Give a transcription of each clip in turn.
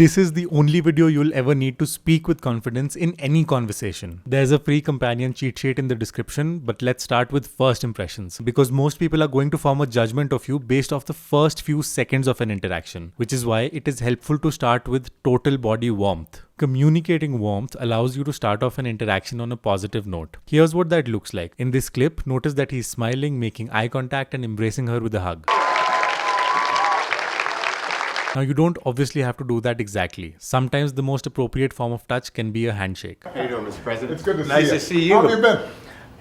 This is the only video you'll ever need to speak with confidence in any conversation. There's a free companion cheat sheet in the description, but let's start with first impressions. Because most people are going to form a judgment of you based off the first few seconds of an interaction, which is why it is helpful to start with total body warmth. Communicating warmth allows you to start off an interaction on a positive note. Here's what that looks like. In this clip, notice that he's smiling, making eye contact and embracing her with a hug. Now you don't obviously have to do that exactly. Sometimes the most appropriate form of touch can be a handshake. How you doing, Mr. President? It's good to see you. Nice to see you. How have you been?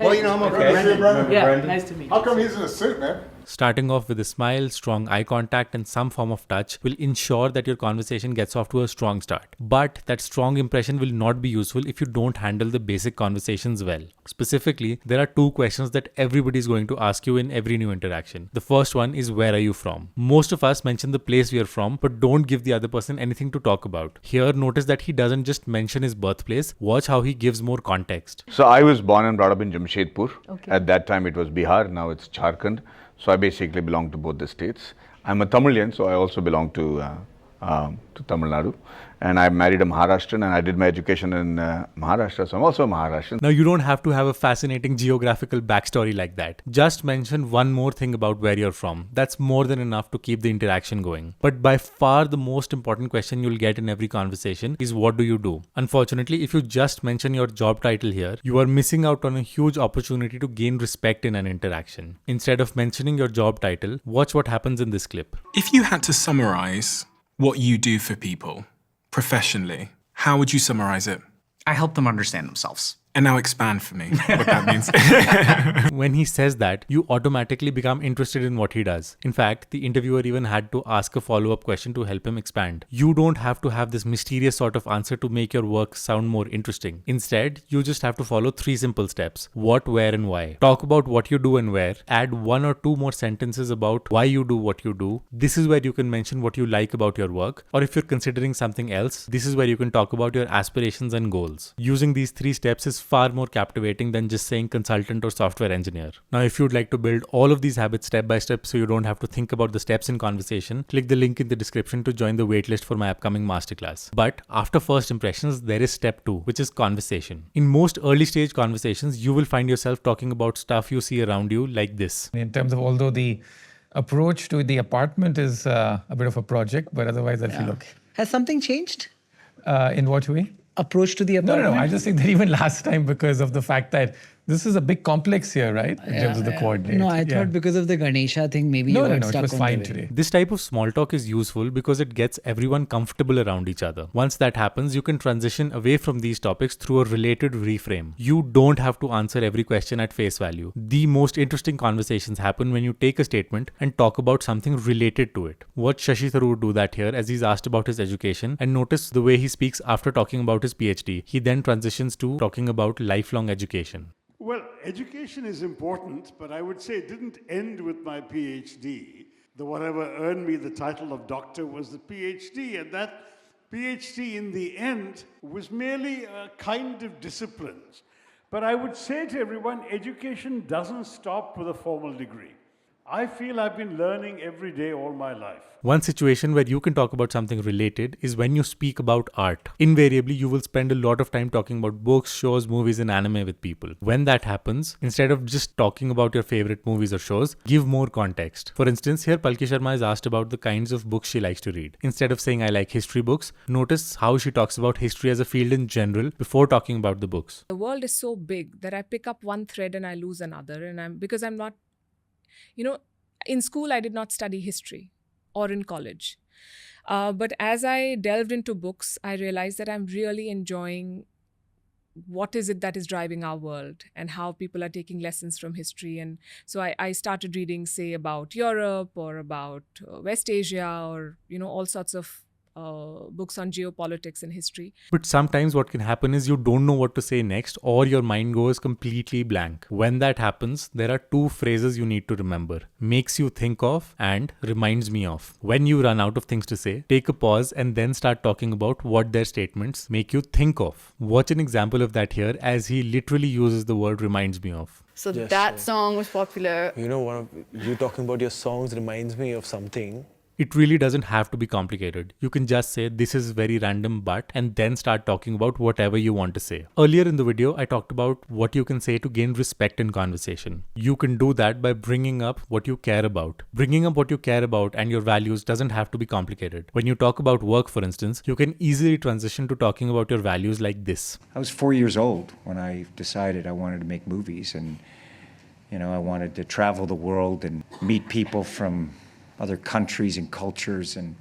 Well, you know, I'm okay. Nice to see you, Brendan. Yeah, Brendan? nice to meet you. How come he's in a suit, man? Starting off with a smile, strong eye contact and some form of touch will ensure that your conversation gets off to a strong start. But that strong impression will not be useful if you don't handle the basic conversations well. Specifically, there are two questions that everybody is going to ask you in every new interaction. The first one is, where are you from? Most of us mention the place we are from, but don't give the other person anything to talk about. Here, notice that he doesn't just mention his birthplace. Watch how he gives more context. So I was born and brought up in Jamshedpur. Okay. At that time it was Bihar, now it's Jharkhand. So I basically belong to both the states. I'm a Tamilian, so I also belong to Tamil Nadu. And I married a Maharashtrian and I did my education in Maharashtra, so I'm also a Maharashtrian. Now, you don't have to have a fascinating geographical backstory like that. Just mention one more thing about where you're from. That's more than enough to keep the interaction going. But by far the most important question you'll get in every conversation is, what do you do? Unfortunately, if you just mention your job title here, you are missing out on a huge opportunity to gain respect in an interaction. Instead of mentioning your job title, watch what happens in this clip. If you had to summarize what you do for people professionally, how would you summarize it? I help them understand themselves. And now expand for me what that means. When he says that, you automatically become interested in what he does. In fact, the interviewer even had to ask a follow-up question to help him expand. You don't have to have this mysterious sort of answer to make your work sound more interesting. Instead, you just have to follow 3 simple steps: what, where, and why. Talk about what you do and where. Add 1 or 2 more sentences about why you do what you do. This is where you can mention what you like about your work. Or if you're considering something else, this is where you can talk about your aspirations and goals. Using these 3 steps is far more captivating than just saying consultant or software engineer. Now, if you'd like to build all of these habits step by step so you don't have to think about the steps in conversation, click the link in the description to join the waitlist for my upcoming masterclass. But after first impressions, there is step 2, which is conversation. In most early stage conversations, you will find yourself talking about stuff you see around you like this. In terms of, although the approach to the apartment is a bit of a project, but otherwise I feel okay. Has something changed? In what way? Approach to the No, apartment? I just think that even last time, because of the fact that this is a big complex here, right? In terms of the coordinate. No, I thought because of the Ganesha thing, maybe you got No, stuck it was on fine the way. today. This type of small talk is useful because it gets everyone comfortable around each other. Once that happens, you can transition away from these topics through a related reframe. You don't have to answer every question at face value. The most interesting conversations happen when you take a statement and talk about something related to it. Watch Shashi Tharoor do that here as he's asked about his education, and notice the way he speaks after talking about his PhD. He then transitions to talking about lifelong education. Well, education is important, but I would say it didn't end with my PhD. The whatever earned me the title of doctor was the PhD, and that PhD in the end was merely a kind of disciplines. But I would say to everyone, education doesn't stop with a formal degree. I feel I've been learning every day all my life. One situation where you can talk about something related is when you speak about art. Invariably, you will spend a lot of time talking about books, shows, movies, and anime with people. When that happens, instead of just talking about your favorite movies or shows, give more context. For instance, here Palki Sharma is asked about the kinds of books she likes to read. Instead of saying I like history books, notice how she talks about history as a field in general before talking about the books. The world is so big that I pick up one thread and I lose another, and because I'm not, in school I did not study history or in college. But as I delved into books, I realized that I'm really enjoying what is it that is driving our world and how people are taking lessons from history. And so I started reading, say, about Europe or about West Asia or, all sorts of books on geopolitics and history. But sometimes what can happen is you don't know what to say next, or your mind goes completely blank. When that happens, there are 2 phrases you need to remember: makes you think of and reminds me of. When you run out of things to say, take a pause and then start talking about what their statements make you think of. Watch an example of that here as he literally uses the word reminds me of. So Yes, that sir. song was popular. You talking about your songs reminds me of something. It really doesn't have to be complicated. You can just say this is very random but, and then start talking about whatever you want to say. Earlier in the video, I talked about what you can say to gain respect in conversation. You can do that by bringing up what you care about. Bringing up what you care about and your values doesn't have to be complicated. When you talk about work, for instance, you can easily transition to talking about your values like this. I was 4 years old when I decided I wanted to make movies, and I wanted to travel the world and meet people from other countries and cultures and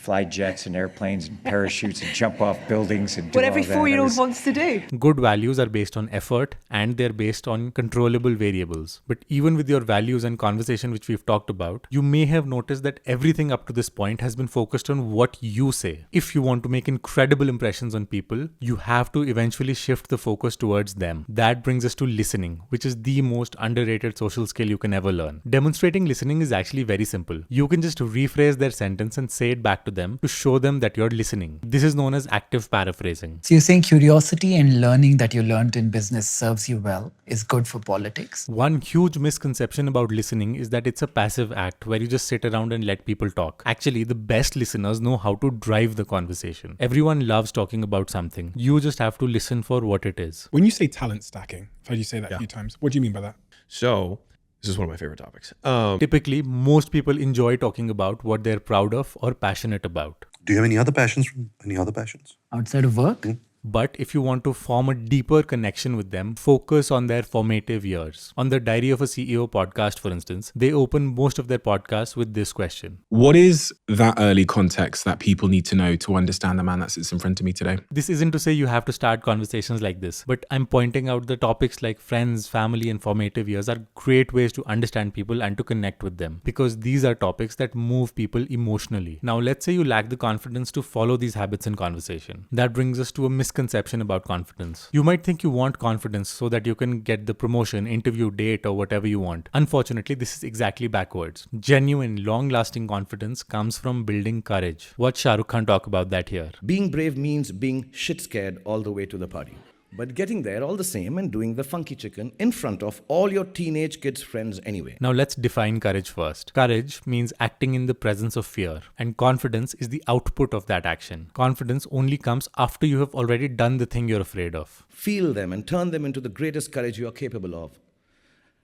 fly jets and airplanes and parachutes and jump off buildings and do what all every that. 4-year-old wants to do. Good values are based on effort and they're based on controllable variables. But even with your values and conversation which we've talked about, you may have noticed that everything up to this point has been focused on what you say. If you want to make incredible impressions on people, you have to eventually shift the focus towards them. That brings us to listening, which is the most underrated social skill you can ever learn. Demonstrating listening is actually very simple. You can just rephrase their sentence and say it back to them to show them that you're listening. This is known as active paraphrasing. So you're saying curiosity and learning that you learned in business serves you well is good for politics? One huge misconception about listening is that it's a passive act where you just sit around and let people talk. Actually, the best listeners know how to drive the conversation. Everyone loves talking about something. You just have to listen for what it is. When you say talent stacking, I've heard you say that a few times. What do you mean by that? So, this is one of my favorite topics. Typically, most people enjoy talking about what they're proud of or passionate about. Do you have any other passions from any other passions? Outside of work? But if you want to form a deeper connection with them, focus on their formative years. On the Diary of a CEO podcast, for instance, they open most of their podcasts with this question. What is that early context that people need to know to understand the man that sits in front of me today? This isn't to say you have to start conversations like this, but I'm pointing out the topics like friends, family, and formative years are great ways to understand people and to connect with them, because these are topics that move people emotionally. Now, let's say you lack the confidence to follow these habits in conversation. That brings us to a misconception about confidence. You might think you want confidence so that you can get the promotion, interview, date, or whatever you want. Unfortunately, this is exactly backwards. Genuine, long-lasting confidence comes from building courage. Watch Shah Rukh Khan talk about that here. Being brave means being shit scared all the way to the party. But getting there all the same and doing the funky chicken in front of all your teenage kids' friends anyway. Now let's define courage first. Courage means acting in the presence of fear, and confidence is the output of that action. Confidence only comes after you have already done the thing you're afraid of. Feel them and turn them into the greatest courage you are capable of.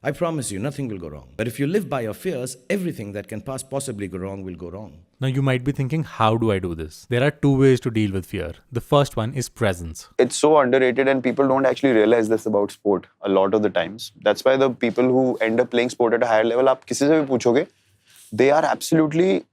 I promise you, nothing will go wrong. But if you live by your fears, everything that can possibly go wrong will go wrong. Now you might be thinking, how do I do this? There are two ways to deal with fear. The first one is presence. It's so underrated and people don't actually realize this about sport a lot of the times. That's why the people who end up playing sport at a higher level, आप किसी से भी पूछोगे, they are absolutely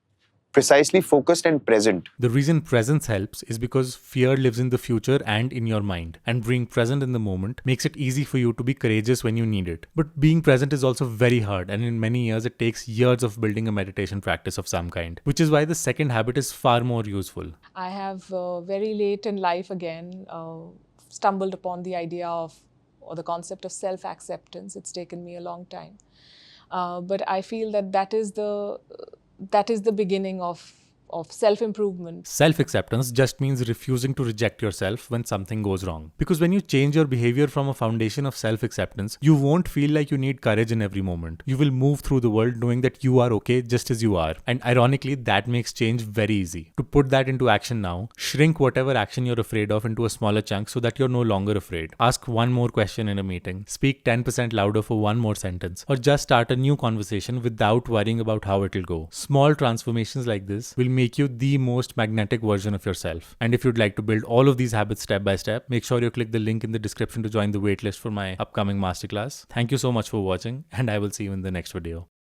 precisely focused and present. The reason presence helps is because fear lives in the future and in your mind, and being present in the moment makes it easy for you to be courageous when you need it. But being present is also very hard, and in many years it takes years of building a meditation practice of some kind, which is why the second habit is far more useful. I have very late in life again stumbled upon the idea of or the concept of self-acceptance. It's taken me a long time, but I feel that is the beginning of self-improvement. Self-acceptance just means refusing to reject yourself when something goes wrong. Because when you change your behavior from a foundation of self-acceptance, you won't feel like you need courage in every moment. You will move through the world knowing that you are okay just as you are. And ironically, that makes change very easy. To put that into action now, shrink whatever action you're afraid of into a smaller chunk so that you're no longer afraid. Ask one more question in a meeting, speak 10% louder for one more sentence, or just start a new conversation without worrying about how it'll go. Small transformations like this will make you the most magnetic version of yourself. And if you'd like to build all of these habits step by step, make sure you click the link in the description to join the waitlist for my upcoming masterclass. Thank you so much for watching, and I will see you in the next video.